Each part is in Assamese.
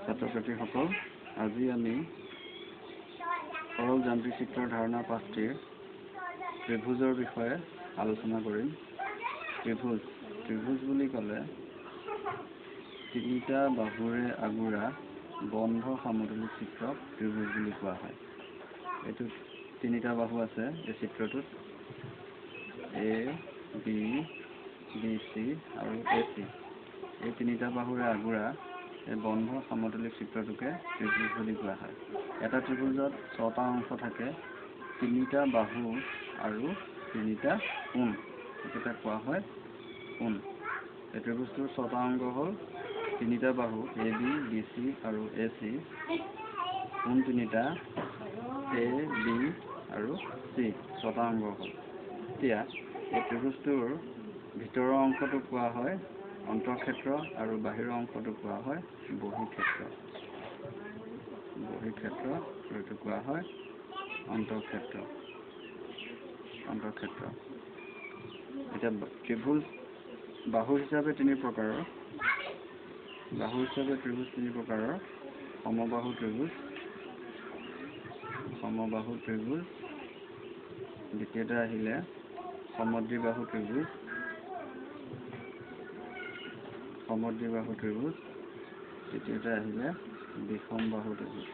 ছাত্ৰ ছাত্ৰীসকল, আজি আমি সৰল যান্ত্ৰিক চিত্ৰৰ ধাৰণা পাঠটিৰ ত্ৰিভুজৰ বিষয়ে আলোচনা কৰিম। ত্ৰিভুজ বুলি ক'লে তিনিটা বাহুৰে আগুৰা বন্ধ সমতলী চিত্ৰক ত্ৰিভুজ বুলি কোৱা হয়। এইটো তিনিটা বাহু আছে এই চিত্ৰটোত, এ বি চি আৰু AC। এই তিনিটা বাহুৰে আগুৰা এই বন্ধ সমতলী চিত্ৰটোকে ত্ৰিভুজ বুলি কোৱা হয়। এটা ত্ৰিভুজত 6টা অংশ থাকে, তিনিটা বাহু আৰু তিনিটা কোণ, এইকেইটা কোৱা হয় কোণ। এই ত্ৰিভুজটোৰ 6টা অংগ হ'ল তিনিটা বাহু AB, BC আৰু AC, কোণ তিনিটা A, B আৰু C, 6টা অংগ হ'ল। এতিয়া এই ত্ৰিভুজটোৰ ভিতৰৰ অংশটোক কোৱা হয় অন্তঃক্ষেত্ৰ আৰু বাহিৰৰ অংশটোক কোৱা হয় বহিঃক্ষেত্ৰ। এইটো কোৱা হয় অন্তঃক্ষেত্ৰ। এতিয়া ত্ৰিভুজ বাহু হিচাপে তিনি প্ৰকাৰৰ। সমবাহু ত্ৰিভুজ, দ্বিতীয়তে আহিলে সমদ্বিবাহু ত্ৰিভুজ, তৃতীয়তে আহিলে বিষমবাহু ত্ৰিভুজ।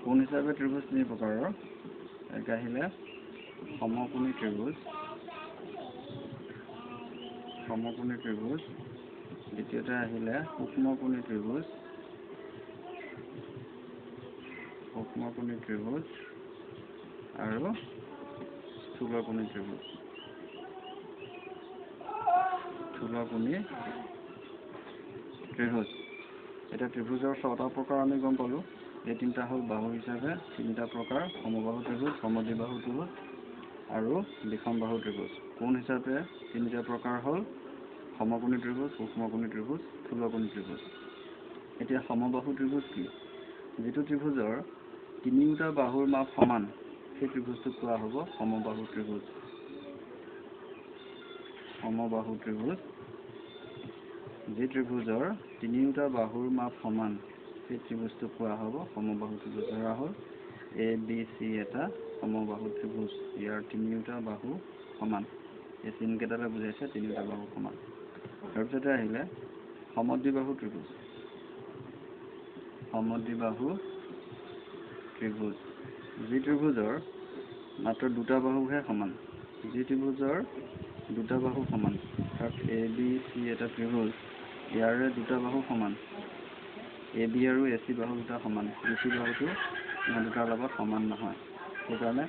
কোণ হিচাপে ত্ৰিভুজ তিনি প্ৰকাৰৰ। এক আহিলে সমকোণী ত্ৰিভুজ, দ্বিতীয়তে আহিলে সূক্ষ্মকোণী ত্ৰিভুজ, আৰু স্থূলকোণী ত্ৰিভুজ। এতিয়া ত্ৰিভুজৰ 6টা প্ৰকাৰ আমি গম পালোঁ। এই তিনিটা হ'ল বাহু হিচাপে তিনিটা প্ৰকাৰ, সমবাহু ত্ৰিভুজ, সমদ্বিবাহু ত্ৰিভুজ আৰু বিষমবাহু ত্ৰিভুজ। কোণ হিচাপে তিনিটা প্ৰকাৰ হ'ল সমকোণী ত্ৰিভুজ, সূক্ষ্মকোণী ত্ৰিভুজ, স্থূলকোণী ত্ৰিভুজ। এতিয়া সমবাহু ত্ৰিভুজ কি? যিটো ত্ৰিভুজৰ তিনিওটা বাহুৰ মাপ সমান, সেই ত্ৰিভুজটোক কোৱা হ'ব সমবাহু ত্ৰিভুজ। যি ত্ৰিভুজৰ তিনিওটা বাহুৰ মাপ সমান, সেই ত্ৰিভুজটোক কোৱা হ'ব সমবাহু ত্ৰিভুজ। ধৰা হ'ল ABC এটা সমবাহু ত্ৰিভুজ, ইয়াৰ তিনিওটা বাহু সমান। এই চিনকেইটালে বুজাইছে তিনিওটা বাহু সমান। তাৰপিছতে আহিলে সমদ্বিবাহু ত্ৰিভুজ। যি ত্ৰিভুজৰ মাত্ৰ দুটা বাহুহে সমান। তাত ABC এটা ত্ৰিভুজ, ইয়াৰে দুটা বাহু সমান। AB আৰু AC বাহু দুটা সমান, BC বাহুটো ইহঁত দুটাৰ লগত সমান নহয়। সেইকাৰণে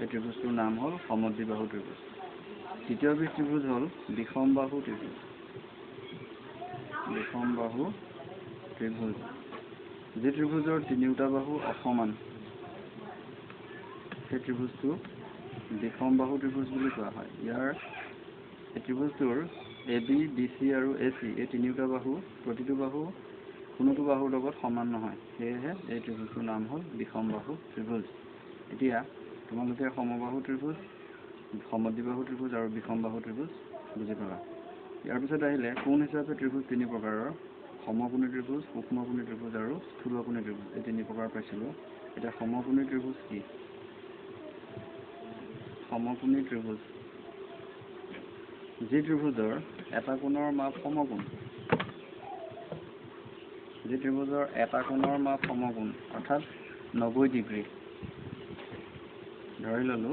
এই ত্ৰিভুজটোৰ নাম হ'ল সমদ্বিবাহু ত্ৰিভুজ। তৃতীয় বিধ ত্ৰিভুজ হ'ল বিষমবাহু ত্ৰিভুজ। যি ত্ৰিভুজৰ তিনিওটা বাহু অসমান, সেই ত্ৰিভুজটোক বিষমবাহু ত্ৰিভুজ বুলি কোৱা হয়। এই ত্ৰিভুজটোৰ AB, BC আৰু AC এই তিনিওটা বাহু, প্ৰতিটো বাহু কোনোটো বাহুৰ লগত সমান নহয়। সেয়েহে এই ত্ৰিভুজটোৰ নাম হ'ল বিষমবাহু ত্ৰিভুজ। এতিয়া তোমালোকে সমবাহু ত্ৰিভুজ, সমদ্বিবাহু ত্ৰিভুজ আৰু বিষমবাহু ত্ৰিভুজ বুজি পালা। ইয়াৰ পিছত আহিলে কোণ হিচাপে ত্ৰিভুজ তিনি প্ৰকাৰৰ। সমকোণী ত্ৰিভুজ, সূক্ষ্মকোণী ত্ৰিভুজ আৰু স্থূলকোণী ত্ৰিভুজ, এই তিনি প্ৰকাৰ পাইছিলোঁ। এতিয়া সমকোণী ত্ৰিভুজ কি? যি ত্ৰিভুজৰ এটা কোণৰ মাপ সমকোণ, অৰ্থাৎ 90 ডিগ্ৰী। ধৰি ল'লো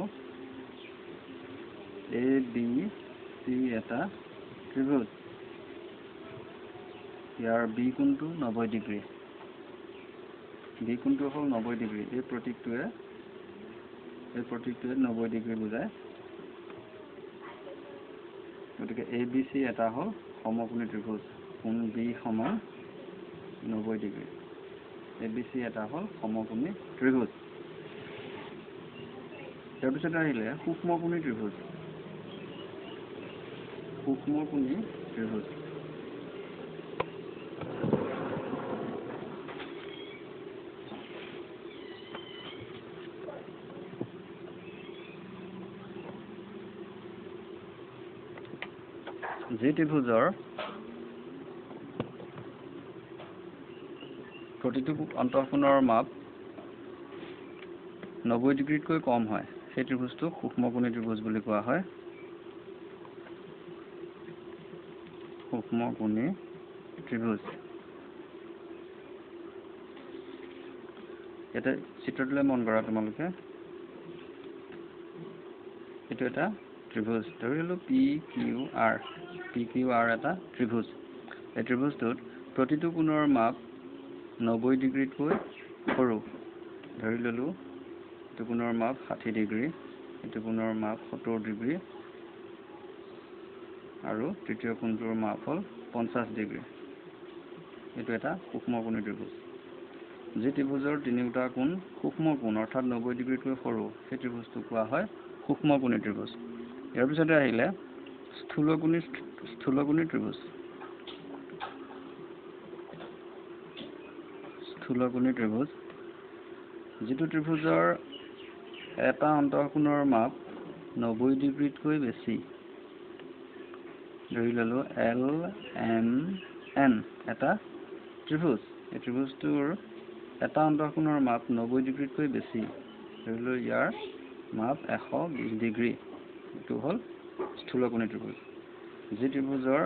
ABC এটা ত্ৰিভুজ, ইয়াৰ B কোণটো 90 ডিগ্ৰী। B কোণটো হ'ল 90 ডিগ্ৰী। এই প্ৰতীকটোৱে 90 ডিগ্ৰী বুজায়। গতিকে ABC এটা হ'ল সমকোণী ত্ৰিভুজ, কোণ B সমান 90 ডিগ্ৰী। ABC এটা হ'ল সমকোণী ত্ৰিভুজ। তাৰপিছত আহিলে সূক্ষ্মকোণী ত্ৰিভুজ। যি যি ত্ৰিভুজৰ প্ৰতিটো অন্তঃকোণৰ মাপ 90 ডিগ্ৰীতকৈ কম হয় সেই ত্ৰিভুজটোক সূক্ষ্মকোণী ত্ৰিভুজ বুলি কোৱা হয়। সূক্ষ্মকোণী ত্ৰিভুজ। ইয়াতে চিত্ৰটোলৈ মন কৰা তোমালোকে, এইটো এটা ত্ৰিভুজ ধৰি ললো PQR এটা ত্ৰিভুজ। এই ত্ৰিভুজটোত প্ৰতিটো কোণৰ মাপ 90 ডিগ্ৰীতকৈ সৰু। ধৰি ললো এইটো কোণৰ মাপ 60 ডিগ্ৰী, এইটো কোণৰ মাপ 70 ডিগ্ৰী আৰু তৃতীয় কোণটোৰ মাপ হ'ল 50 ডিগ্ৰী। এইটো এটা সূক্ষ্মকোণী ত্ৰিভুজ। যি ত্ৰিভুজৰ তিনিওটা কোণ সূক্ষ্ম কোণ অৰ্থাৎ 90 ডিগ্ৰীতকৈ সৰু সেই ত্ৰিভুজটো কোৱা হয় সূক্ষ্মকোণী ত্ৰিভুজ। ইয়াৰ পিছতে আহিলে স্থূলকোণী ত্ৰিভুজ। স্থূলকোণী ত্ৰিভুজ যিটো ত্ৰিভুজৰ এটা অন্তঃকোণৰ মাপ 90 ডিগ্ৰীতকৈ বেছি। ধৰি ললো LMN এটা ত্ৰিভুজ। এই ত্ৰিভুজটোৰ এটা অন্তঃকোণৰ মাপ 90 ডিগ্ৰীতকৈ বেছি। ধৰি ললো ইয়াৰ মাপ 120 ডিগ্ৰী। এইটো হ'ল স্থূলকোণী ত্ৰিভুজ। যি ত্ৰিভুজৰ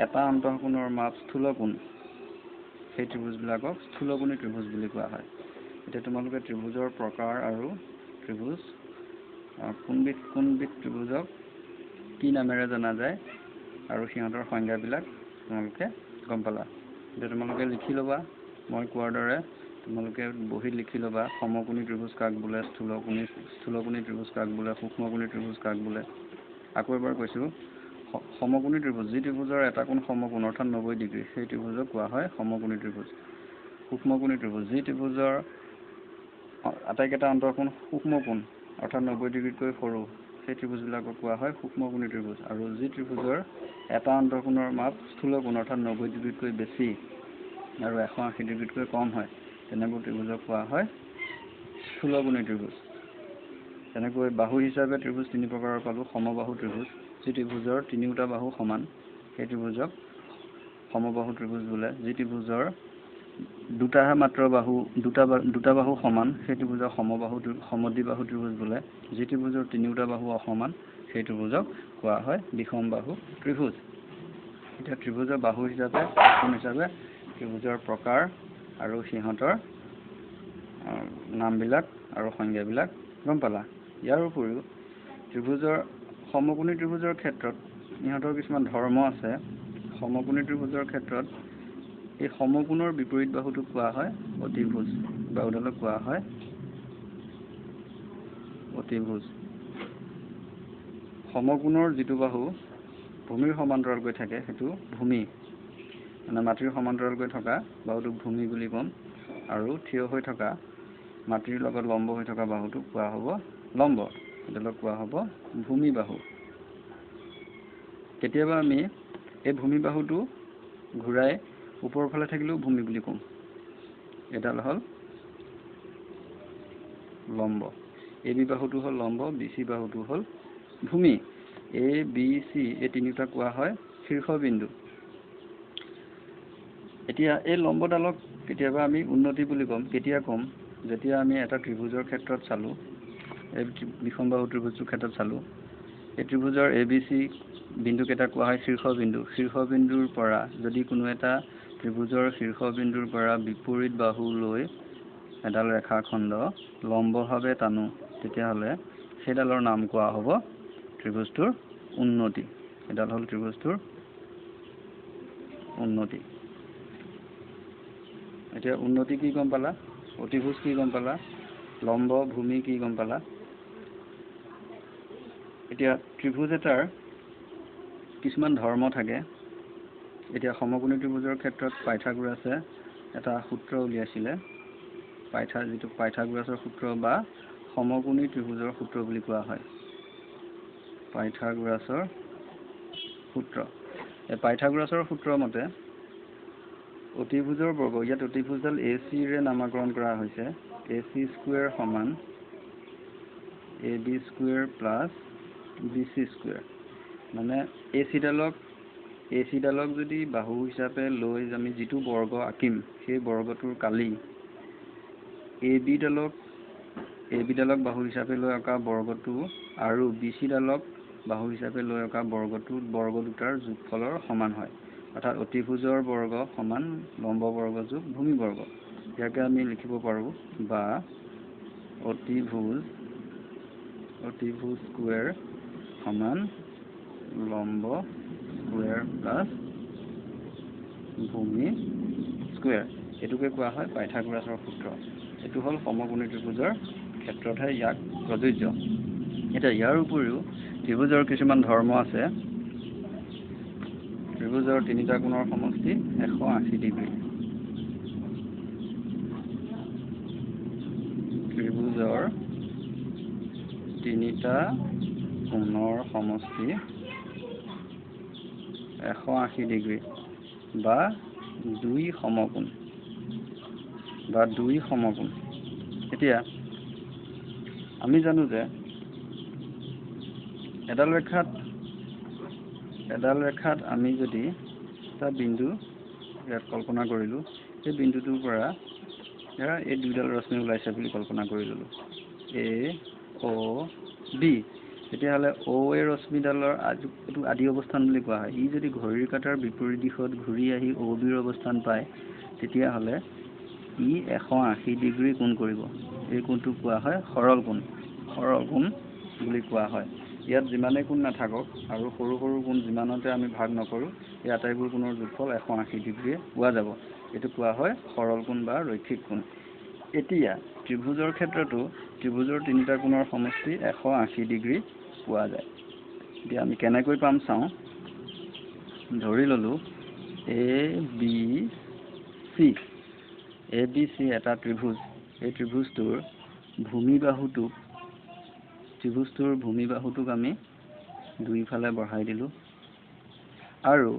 এটা অন্তঃকোণৰ মাপ স্থূলকোণ সেই ত্ৰিভুজবিলাকক স্থূলকোণী ত্ৰিভুজ বুলি কোৱা হয়। এতিয়া তোমালোকে ত্ৰিভুজৰ প্ৰকাৰ আৰু ত্ৰিভুজ কোনবিধ ত্ৰিভুজক কি নামেৰে জনা যায় আৰু সিহঁতৰ সংজ্ঞাবিলাক তোমালোকে গম পালা। এতিয়া তোমালোকে লিখি ল'বা, মই কোৱাৰ দৰে তোমালোকে বহীত লিখি ল'বা। সমকোণী ত্ৰিভুজ কাক বোলে, স্থূলকোণী ত্ৰিভুজ কাক বোলে, সূক্ষ্মকোণী ত্ৰিভুজ কাক বোলে। আকৌ এবাৰ কৈছোঁ, সমকোণী ত্ৰিভুজ যি ত্ৰিভুজৰ এটা কোণ সমকোণ অৰ্থাৎ 90 ডিগ্ৰী সেই ত্ৰিভুজক কোৱা হয় সমকোণী ত্ৰিভুজ। সূক্ষ্মকোণী ত্ৰিভুজ যি ত্ৰিভুজৰ আটাইকেইটা অন্তঃকোণ সূক্ষ্মকোণ অৰ্থাৎ 90 ডিগ্ৰীতকৈ সৰু সেই ত্ৰিভুজবিলাকক কোৱা হয় সূক্ষ্মকোণী ত্ৰিভুজ। আৰু যি ত্ৰিভুজৰ এটা অন্তঃকোণৰ মাপ স্থূলকোণ অৰ্থাৎ 90 ডিগ্ৰীতকৈ বেছি আৰু 180 ডিগ্ৰীতকৈ কম হয় তেনেবোৰ ত্ৰিভুজক কোৱা হয় স্থূলকোণী ত্ৰিভুজ। তেনেকৈ বাহু হিচাপে ত্ৰিভুজ তিনি প্ৰকাৰৰ পালোঁ। সমবাহু ত্ৰিভুজ যি ত্ৰিভুজৰ তিনিওটা বাহু সমান সেই ত্ৰিভুজক সমবাহু ত্ৰিভুজ বোলে। যি ত্ৰিভুজৰ দুটা বাহু সমান সেই ত্ৰিভুজক সমদ্বিবাহু ত্ৰিভুজ বোলে। যি ত্ৰিভুজৰ তিনিওটা বাহু অসমান সেই ত্ৰিভুজক কোৱা হয় বিষমবাহু ত্ৰিভুজ। এতিয়া ত্ৰিভুজৰ বাহু হিচাপে কোণ হিচাপে ত্ৰিভুজৰ প্ৰকাৰ আৰু সিহঁতৰ নামবিলাক আৰু সংজ্ঞাবিলাক গম পালা। ইয়াৰ উপৰিও সমকোণী ত্ৰিভুজৰ ক্ষেত্ৰত ইহঁতৰ কিছুমান ধৰ্ম আছে। সমকোণী ত্ৰিভুজৰ ক্ষেত্ৰত এই সমকোণৰ বিপৰীত বাহুটোক কোৱা হয় অতিভুজ। বাহুডালক কোৱা হয় অতিভুজ। সমকোণৰ যিটো বাহু ভূমিৰ সমান্তৰালকৈ থাকে সেইটো ভূমি, মানে মাটিৰ সমান্তৰালকৈ থকা বাহুটোক ভূমি বুলি ক'ম। আৰু থিয় হৈ থকা মাটিৰ লগত লম্ব হৈ থকা বাহুটোক কোৱা হ'ব লম্ব। এডালক কোৱা হ'ব ভূমি বাহু। কেতিয়াবা আমি এই ভূমি বাহুটো ঘূৰাই ওপৰৰ ফালে থাকিলেও ভূমি বুলি ক'ম। এডাল হ'ল লম্ব। AB বাহুটো হ'ল লম্ব, BC বাহুটো হ'ল ভূমি। ABC এই তিনিটা কোৱা হয় শীৰ্ষবিন্দু। এতিয়া এই লম্বডালক কেতিয়াবা আমি উন্নতি বুলি ক'ম। কেতিয়া ক'ম? যেতিয়া আমি এটা ত্ৰিভুজৰ ক্ষেত্ৰত চালোঁ, এই বিষমবাহু ত্ৰিভুজটোৰ ক্ষেত্ৰত চালোঁ, এই ত্ৰিভুজৰ ABC বিন্দুকেইটা কোৱা হয় শীৰ্ষবিন্দু। শীৰ্ষবিন্দুৰ পৰা যদি কোনো এটা ত্ৰিভুজৰ শীৰ্ষবিন্দুৰ পৰা বিপৰীত বাহু লৈ এডাল ৰেখাখণ্ড লম্বভাৱে টানো তেতিয়াহ'লে সেইডালৰ নাম কোৱা হ'ব ত্ৰিভুজটোৰ উন্নতি। এডাল হ'ল ত্ৰিভুজটোৰ উন্নতি। এতিয়া উন্নতি কি গম পালা, অতিভুজ কি গম পালা, লম্ব ভূমি কি গম পালা। এতিয়া ত্ৰিভুজ এটাৰ কিছুমান ধৰ্ম থাকে। এতিয়া সমকোণী ত্ৰিভুজৰ ক্ষেত্ৰত পাইথাগোৰাছে এটা সূত্ৰ উলিয়াইছিলে। যিটো পাইথাগোৰাছৰ সূত্ৰ বা সমকোণী ত্ৰিভুজৰ সূত্ৰ বুলি কোৱা হয়। পাইথাগোৰাছৰ সূত্ৰ। এই পাইথাগোৰাছৰ সূত্ৰ মতে অতিভুজৰ বৰ্গ, ইয়াত অতিভুজডাল AC ৰে নামাকৰণ কৰা হৈছে। AC স্কুৱেৰ সমান AB square plus BC square. মানে AC ডালক AC ডালক যদি বাহু হিচাপে লৈ আমি যিটো বৰ্গ আঁকিম সেই বৰ্গটোৰ কালি AB ডালক বাহু হিচাপে লৈ অঁকা বৰ্গটো আৰু BC ডালক বাহু হিচাপে লৈ অঁকা বৰ্গটো বৰ্গ দুটাৰ যোগফলৰ সমান হয়। অৰ্থাৎ অতিভুজৰ বৰ্গ সমান লম্ব বৰ্গ যোগ ভূমি বৰ্গ। ইয়াকে আমি লিখিব পাৰোঁ বা অতিভুজ স্কুৱেৰ সমান লম্ব স্কুৱেৰ প্লাছ ভূমি স্কুৱেৰ। এইটোকে কোৱা হয় পাইথাগোৰাছৰ সূত্ৰ। এইটো হ'ল সমকোণী ত্ৰিভুজৰ ক্ষেত্ৰতহে ইয়াক প্ৰযোজ্য। এতিয়া ইয়াৰ উপৰিও ত্ৰিভুজৰ কিছুমান ধৰ্ম আছে। ত্ৰিভুজৰ তিনিটা কোণৰ সমষ্টি 180 ডিগ্ৰী। ত্ৰিভুজৰ তিনিটা কোণৰ সমষ্টি 180 ডিগ্ৰী বা দুই সমকোণ এতিয়া আমি জানো যে এডাল ৰেখাত আমি যদি এটা বিন্দু ইয়াত কল্পনা কৰিলোঁ, সেই বিন্দুটোৰ পৰা এই দুইডাল ৰশ্মি ওলাইছে বুলি কল্পনা কৰি ল'লোঁ, AOB। তেতিয়াহ'লে OA ৰশ্মিডালৰ এইটো আদি অৱস্থান বুলি কোৱা হয়। ই যদি ঘড়ীৰ কাঁটাৰ বিপৰীত দিশত ঘূৰি আহি OBৰ অৱস্থান পায়, তেতিয়াহ'লে ই 180 ডিগ্ৰী কোণ কৰিব। এই কোণটোক কোৱা হয় সৰল কোণ বুলি কোৱা হয়। ইয়াত যিমানেই কোণ নাথাকক আৰু সৰু সৰু কোণ যিমানতে আমি ভাগ নকৰোঁ, এই আটাইবোৰ কোণৰ যোগফল 180 ডিগ্ৰীয়ে পোৱা যাব। এইটো কোৱা হয় সৰল কোণ বা ৰৈখিক কোণ। এতিয়া ত্ৰিভুজৰ ক্ষেত্ৰতো ত্ৰিভুজৰ তিনিটা কোণৰ সমষ্টি 180 ডিগ্ৰী পোৱা যায়। এতিয়া আমি কেনেকৈ পাম চাওঁ। ধৰি ল'লোঁ ABC এটা ত্ৰিভুজ। এই ত্ৰিভুজটোৰ ভূমি বাহুটোক আমি দুইফালে বঢ়াই দিলোঁ আৰু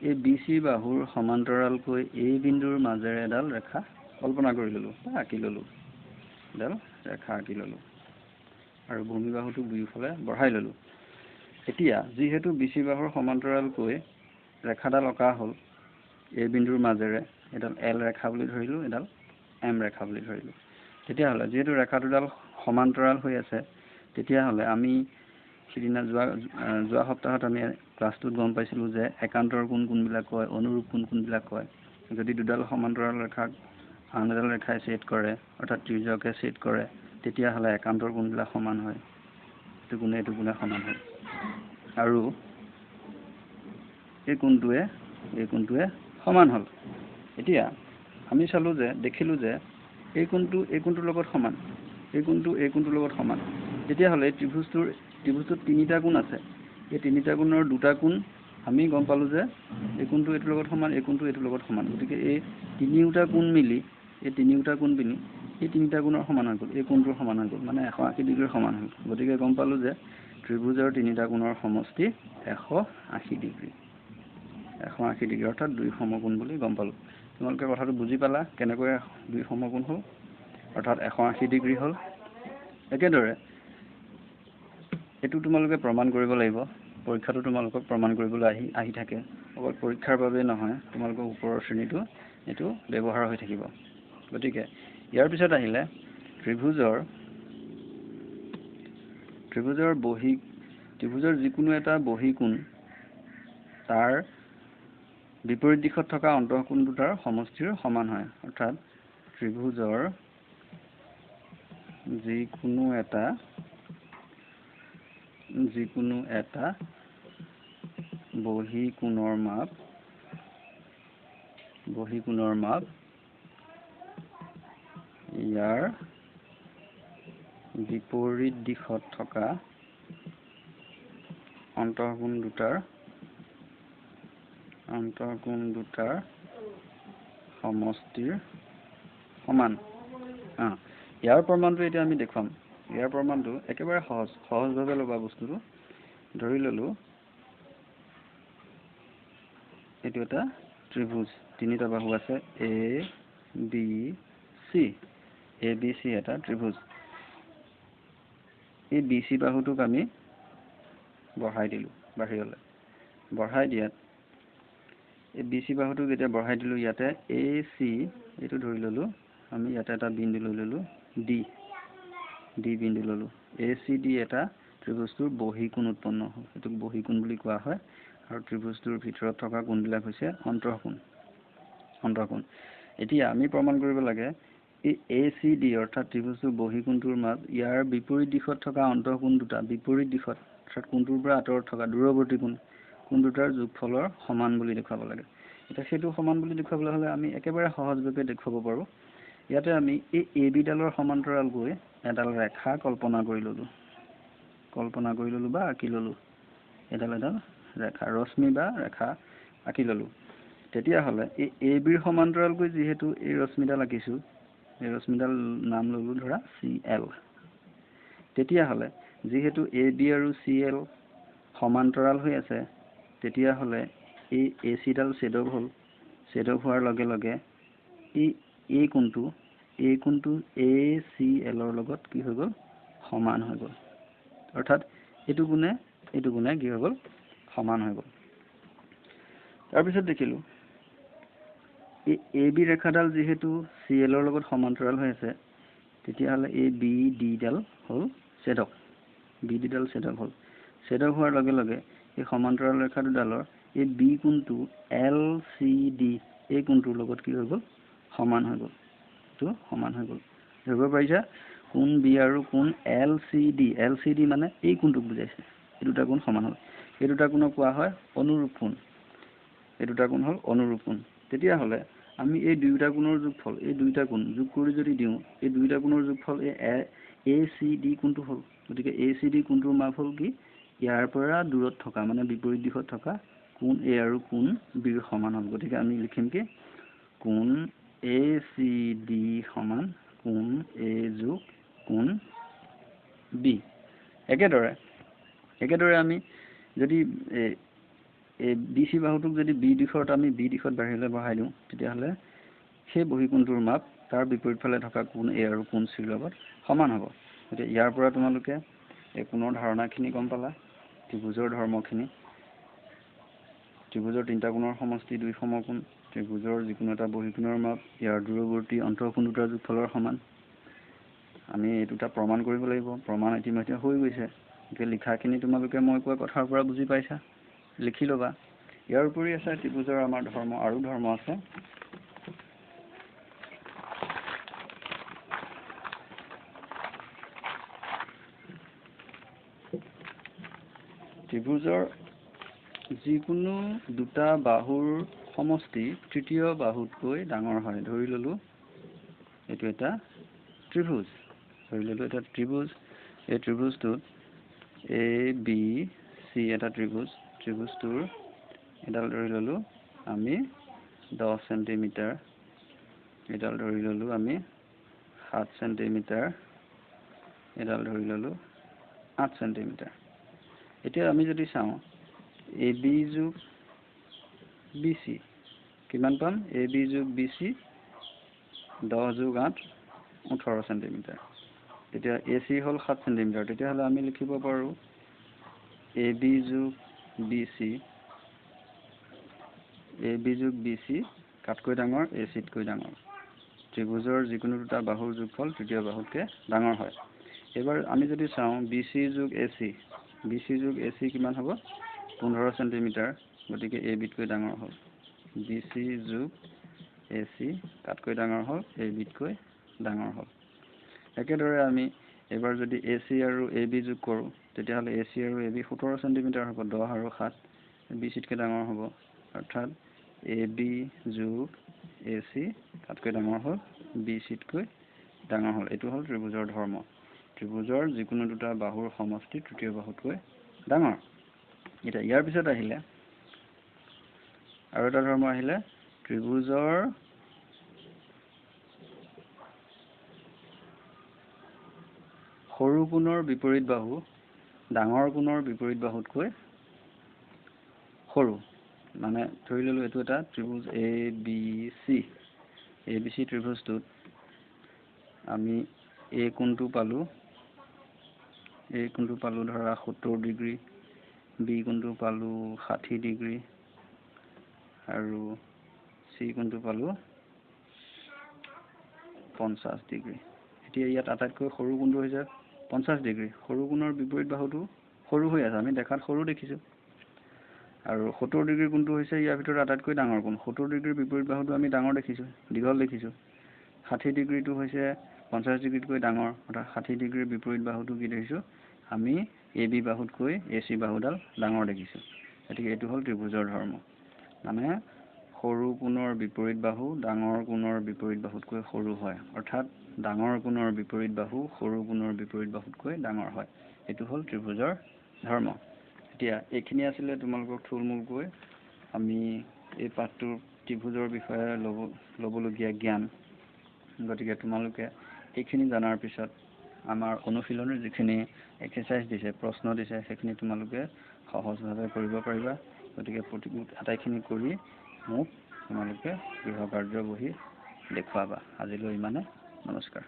এই BC বাহুৰ সমান্তৰালকৈ এই বিন্দুৰ মাজেৰে এডাল ৰেখা কল্পনা কৰি ল'লোঁ বা আঁকি ল'লোঁ। আৰু ভূমি বাহুটোক দুয়োফালে বঢ়াই ল'লোঁ। এতিয়া যিহেতু BC বাহুৰ সমান্তৰালকৈ ৰেখাডাল অঁকা হ'ল, এই বিন্দুৰ মাজেৰে এডাল L ৰেখা বুলি ধৰিলোঁ, এডাল M ৰেখা বুলি ধৰিলোঁ। তেতিয়াহ'লে যিহেতু ৰেখা দুডাল সমান্তৰাল হৈ আছে, তেতিয়াহ'লে আমি সিদিনা যোৱা সপ্তাহত আমি ক্লাছটোত গম পাইছিলোঁ যে একান্তৰ কোণ কোনবিলাক কয়, অনুৰূপ কোণ কোনবিলাক কয়। যদি দুডাল সমান্তৰাল ৰেখাক আন এডাল ৰেখাই ছেদ কৰে, অৰ্থাৎ ত্ৰিজ্যকে ছেদ কৰে, তেতিয়াহ'লে একান্তৰ কোণবিলাক সমান হয়। এইটো কোণে সমান হয়। আৰু এই কোণটোৱে সমান হ'ল। এতিয়া আমি দেখিলোঁ যে এই কোণটোৰ লগত সমান, এই কোণটোৰ লগত সমান। তেতিয়াহ'লে ত্ৰিভুজটোত তিনিটা কোণ আছে। এই তিনিটা কোণৰ দুটা কোণ আমি গম পালোঁ যে এই কোণটো এইটোৰ লগত সমান, এই কোণটো এইটোৰ লগত সমান। গতিকে এই তিনিওটা কোণ মিলি এই তিনিটা কোণৰ সমান হৈ গ'ল, এই কোণটোৰ সমান হৈ গ'ল, মানে 180 ডিগ্ৰীৰ সমান হ'ল। গতিকে গম পালোঁ যে ত্ৰিভুজৰ তিনিটা কোণৰ সমষ্টি 180 ডিগ্ৰী। 180 ডিগ্ৰী অৰ্থাৎ দুই সমকোণ বুলি গম পালোঁ। তোমালোকে কথাটো বুজি পালা কেনেকৈ দুই সমকোণ হ'ল, অৰ্থাৎ 180 ডিগ্ৰী হ'ল। একেদৰে এইটো তোমালোকে প্ৰমাণ কৰিব লাগিব। পৰীক্ষাটো তোমালোকক প্ৰমাণ কৰিবলৈ আহি থাকে। অকল পৰীক্ষাৰ বাবেই নহয়, তোমালোকৰ ওপৰৰ শ্ৰেণীটো এইটো ব্যৱহাৰ হৈ থাকিব। গতিকে ইয়াৰ পিছত আহিলে ত্ৰিভুজৰ যিকোনো এটা বহিকোণ তাৰ বিপৰীত দিশত থকা অন্তঃকোণ দুটাৰ সমষ্টিৰ সমান হয়। অৰ্থাৎ ত্ৰিভুজৰ যিকোনো এটা বহিকোণৰ মাপ ইয়াৰ বিপৰীত দিশত থকা অন্তঃকোণ দুটাৰ সমষ্টিৰ সমান। ইয়াৰ প্ৰমাণটো এতিয়া আমি দেখুৱাম। ইয়াৰ প্ৰমাণটো একেবাৰে সহজভাৱে ল'বা বস্তুটো। ধৰি ল'লোঁ এইটো এটা ত্ৰিভুজ, তিনিটা বাহু আছে ABC এটা ত্ৰিভুজ। এই BC বাহুটোক আমি বঢ়াই দিলোঁ বাহিৰলৈ। বঢ়াই দিয়াত এই BC বাহুটো যেতিয়া বঢ়াই দিলোঁ ইয়াতে AC এইটো ধৰি ল'লোঁ আমি ইয়াতে এটা বিন্দু লৈ ল'লোঁ D বিন্দু ল'লোঁ ACD এটা ত্ৰিভুজটোৰ বহিকোণ উৎপন্ন হ'ল এইটোক বহিকোণ বুলি কোৱা হয় আৰু ত্ৰিভুজটোৰ ভিতৰত থকা কোণবিলাক হৈছে অন্তঃকোণ এতিয়া আমি প্ৰমাণ কৰিব লাগে এই ACD অৰ্থাৎ ত্ৰিভুজটোৰ বহিকোণটোৰ মাজ ইয়াৰ বিপৰীত দিশত থকা অন্তঃকোণ দুটা বিপৰীত দিশত অৰ্থাৎ কোণটোৰ পৰা আঁতৰত থকা দূৰৱৰ্তী কোণ দুটাৰ যোগফলৰ সমান বুলি দেখুৱাব লাগে এতিয়া সেইটো সমান বুলি দেখুৱাবলৈ হ'লে আমি একেবাৰে সহজভাৱে দেখুৱাব পাৰোঁ ইয়াতে আমি এই AB ডালৰ সমান্তৰালকৈ এডাল ৰেখা কল্পনা কৰি ল'লোঁ বা আঁকি ল'লোঁ এডাল ৰেখা ৰশ্মি বা ৰেখা আঁকি ল'লোঁ তেতিয়াহ'লে এই ABৰ সমান্তৰালকৈ যিহেতু এই ৰশ্মিডাল আঁকিছোঁ এই ৰশ্মিডাল নাম ল'লোঁ ধৰা CL তেতিয়াহ'লে যিহেতু AB আৰু CL সমান্তৰাল হৈ আছে তেতিয়াহ'লে এই ACডাল ছেদক হোৱাৰ লগে লগে এই কোণটো ACLৰ লগত কি হৈ গ'ল সমান হৈ গ'ল অৰ্থাৎ এইটো কোণে কি হৈ গ'ল সমান হৈ গ'ল তাৰপিছত দেখিলোঁ এই AB ৰেখাডাল যিহেতু CLৰ লগত সমান্তৰাল হৈ আছে তেতিয়াহ'লে এই BDডাল হ'ল ছেদক ছেদক হোৱাৰ লগে লগে এই সমান্তৰাল ৰেখা দুডালৰ এই B কোণটো LCD এই কোণটোৰ লগত কি হৈ গ'ল সমান হৈ গ'ল ধৰিব পাৰিছা কোণ B আৰু কোণ LCD মানে এই কোণটোক বুজাইছে এই দুটা কোণ সমান হ'ল এই দুটা কোণক কোৱা হয় অনুৰূপ কোণ তেতিয়াহ'লে আমি এই দুয়োটা কোণৰ যোগফল এই দুয়োটা কোণ যোগ কৰি যদি দিওঁ এই দুয়োটা কোণৰ যোগফল এই ACD কোণটো হ'ল গতিকে ACD কোণটোৰ মাপ হ'ল কি ইয়াৰ পৰা দূৰত থকা মানে বিপৰীত দিশত থকা কোণ A আৰু কোণ B সমান হ'ল গতিকে আমি লিখিম কি কোণ ACD সমান কোণ A যোগ কোণ B একেদৰে আমি যদি এই BC বাহুটোক যদি B দিশত বাহিৰলৈ বঢ়াই দিওঁ তেতিয়াহ'লে সেই বহিকোণটোৰ মাপ তাৰ বিপৰীত ফালে থকা কোণ A আৰু কোণ C লগত সমান হ'ব গতিকে ইয়াৰ পৰা তোমালোকে এই কোণৰ ধাৰণাখিনি গম পালা ত্ৰিভুজৰ ধৰ্মখিনি ত্ৰিভুজৰ তিনিটা কোণৰ সমষ্টি দুই সমকোণ ত্ৰিভুজৰ যিকোনো এটা বহিকোণৰ মাপ ইয়াৰ দূৰৱৰ্তী অন্তঃকোণ দুটাৰ যোগফলৰ সমান আমি এই দুটা প্ৰমাণ কৰিব লাগিব প্ৰমাণ ইতিমধ্যে হৈ গৈছে গতিকে লিখাখিনি তোমালোকে মই কোৱা কথাৰ পৰা বুজি পাইছা লিখি ল'বা ইয়াৰ উপৰি আছে ত্ৰিভুজৰ আমাৰ আৰু ধৰ্ম আছে ত্ৰিভুজৰ যিকোনো দুটা বাহুৰ সমষ্টি তৃতীয় বাহুতকৈ ডাঙৰ হয় ধৰি ল'লোঁ এইটো এটা ত্ৰিভুজ এই ত্ৰিভুজটোত ABC এটা ত্ৰিভুজটোৰ এডাল ধৰি ল'লোঁ আমি 10 চেণ্টিমিটাৰ এডাল ধৰি ল'লোঁ আমি 7 চেণ্টিমিটাৰ এডাল ধৰি ল'লোঁ 8 চেণ্টিমিটাৰ এতিয়া আমি যদি চাওঁ AB যোগ BC কিমান পাম AB যোগ BC 10 যোগ 8 18 চেণ্টিমিটাৰ তেতিয়া AC হ'ল 7 চেণ্টিমিটাৰ তেতিয়াহ'লে আমি লিখিব পাৰোঁ AB যোগ BC কাতকৈ ডাঙৰ ACতকৈ ডাঙৰ ত্ৰিভুজৰ যিকোনো দুটা বাহুৰ যোগফল তৃতীয় বাহুতকৈ ডাঙৰ হয় এবাৰ আমি যদি চাওঁ BC যোগ AC কিমান হ'ব 15 চেণ্টিমিটাৰ গতিকে ABতকৈ ডাঙৰ হ'ল BC যোগ AC তাতকৈ ডাঙৰ হ'ল ABতকৈ ডাঙৰ হ'ল একেদৰে আমি এবাৰ যদি AC আৰু AB যোগ কৰোঁ তেতিয়াহ'লে AC আৰু AB 17 চেণ্টিমিটাৰ হ'ব 10 আৰু 7 BCতকৈ ডাঙৰ হ'ব অৰ্থাৎ AB যোগ AC তাতকৈ ডাঙৰ হ'ল BCতকৈ ডাঙৰ হ'ল এইটো হ'ল ত্ৰিভুজৰ ধৰ্ম ত্ৰিভুজৰ যিকোনো দুটা বাহুৰ সমষ্টি তৃতীয় বাহুতকৈ ডাঙৰ এতিয়া ইয়াৰ পিছত আহিলে আৰু এটা ধৰ্ম আহিলে ত্ৰিভুজৰ সৰু কোণৰ বিপৰীত বাহু ডাঙৰ কোণৰ বিপৰীত বাহুতকৈ সৰু মানে ধৰি ল'লোঁ এইটো এটা ত্ৰিভুজ ABC ত্ৰিভুজটোত আমি এই কোণটো পালোঁ ধৰা 70 ডিগ্ৰী B কোণটো পালোঁ 60 ডিগ্ৰী আৰু চি কোণটো পালোঁ 50 ডিগ্ৰী। এতিয়া ইয়াত আটাইতকৈ সৰু কোণটো হৈছে 50 ডিগ্ৰী। সৰু কোণৰ বিপৰীত বাহুটো সৰু হৈ আছে, আমি দেখাত সৰু দেখিছোঁ। আৰু 70 ডিগ্ৰী কোণটো হৈছে ইয়াৰ ভিতৰত আটাইতকৈ ডাঙৰ কোণ। 70 ডিগ্ৰীৰ বিপৰীত বাহুটো আমি ডাঙৰ দেখিছোঁ, দীঘল দেখিছোঁ। 60 ডিগ্ৰীটো হৈছে 50 ডিগ্ৰীতকৈ ডাঙৰ, অৰ্থাৎ 60 ডিগ্ৰীৰ বিপৰীত বাহুটো কি দেখিছোঁ আমি এ বি বাহুতকৈ এ চি বাহুডাল ডাঙৰ দেখিছোঁ। গতিকে এইটো হ'ল ত্ৰিভুজৰ ধৰ্ম, মানে সৰু কোণৰ বিপৰীত বাহু ডাঙৰ কোণৰ বিপৰীত বাহুতকৈ সৰু হয়, অৰ্থাৎ ডাঙৰ কোণৰ বিপৰীত বাহু সৰু কোণৰ বিপৰীত বাহুতকৈ ডাঙৰ হয়। এইটো হ'ল ত্ৰিভুজৰ ধৰ্ম। এতিয়া এইখিনি আছিলে তোমালোকক থুলমূলকৈ আমি এই পাঠটোৰ ত্ৰিভুজৰ বিষয়ে ল'বলগীয়া জ্ঞান। গতিকে তোমালোকে এইখিনি জনাৰ পিছত আমাৰ অনুশীলনৰ যিখিনি এক্সাৰচাইজ দিছে, প্ৰশ্ন দিছে, সেইখিনি তোমালোকে সহজভাৱে কৰিব পাৰিবা। গতিকে আটাইখিনি কৰি মোক তোমালোকে গৃহকাৰ্য বহি দেখুৱাবা। আজিলৈ ইমানে, নমস্কাৰ।